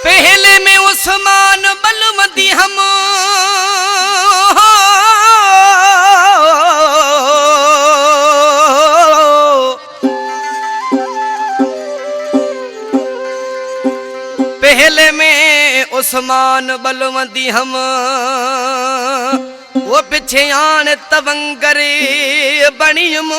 पहले में उस्मान बलवंती हम पहले में उस्मान बलवंती हम वो पिछे आन तवंगरे बणियम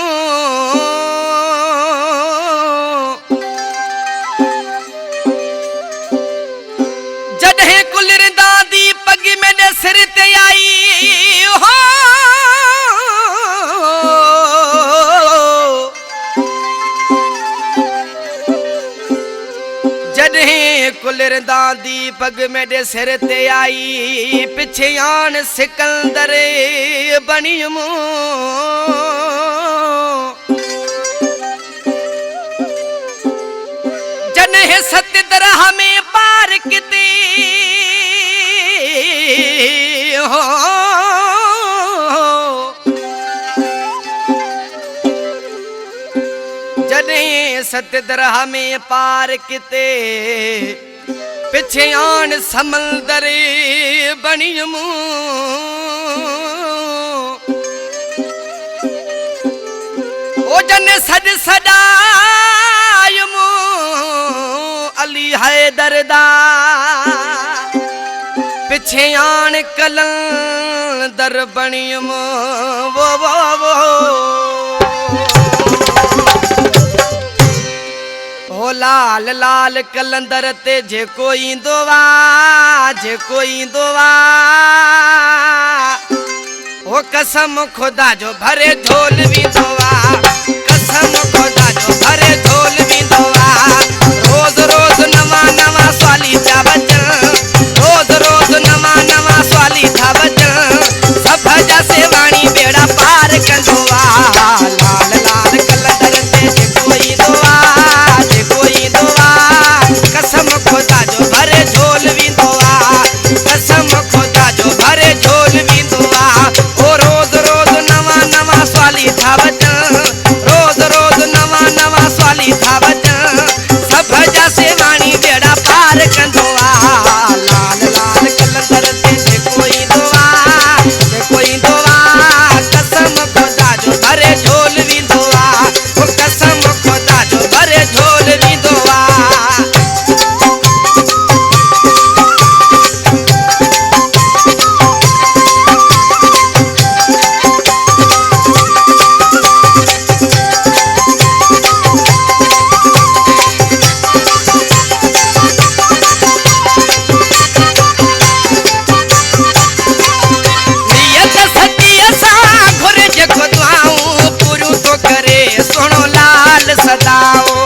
जॾहिं कुलिर दादी पग मेरे सिर ते आई हो जॾहिं कुलिर दादी पग मेरे सिर ते आई पिछे आन सिकंदर बणियम जॾहिं सत्य दरह में पार किते हो जॾहिं सत्य दरह में पार किते पिछे आन समंदर बणियम ओ जन सज सदायम अली हैदर दा पिछे आन कलंदर बणियम वो हो लाल लाल कलंदर ते जे कोई दोवा हो कसम खुदा जो भरे ढोल भी दोवा कसम खुदा जो भरे ढोल भी दोवा रोज रोज नवा नवा स्वाली था बचन रोज रोज नवा नवा स्वाली था बचन सब जैसे वाणी बेड़ा पार कंदोवा लाल लाल कलंदर ते जे कोई दोवा कसम खुदा जो भरे ढोल भी दोवा कसम खुदा जो भरे ढोल भी दोवा ओ रोज रोज नवा नवा स्वाली था बचन रोज रोज नवा नवा स्वाली था बचन सब जैसे वाणी बेड़ा पार कंदोवा लाल लाल कलंदर ते जे कोई दोवा कसम खुदा जो भरे ढोल भी दोवा ओ कसम खुदा जो भरे ढोल भी दोवा सदाओ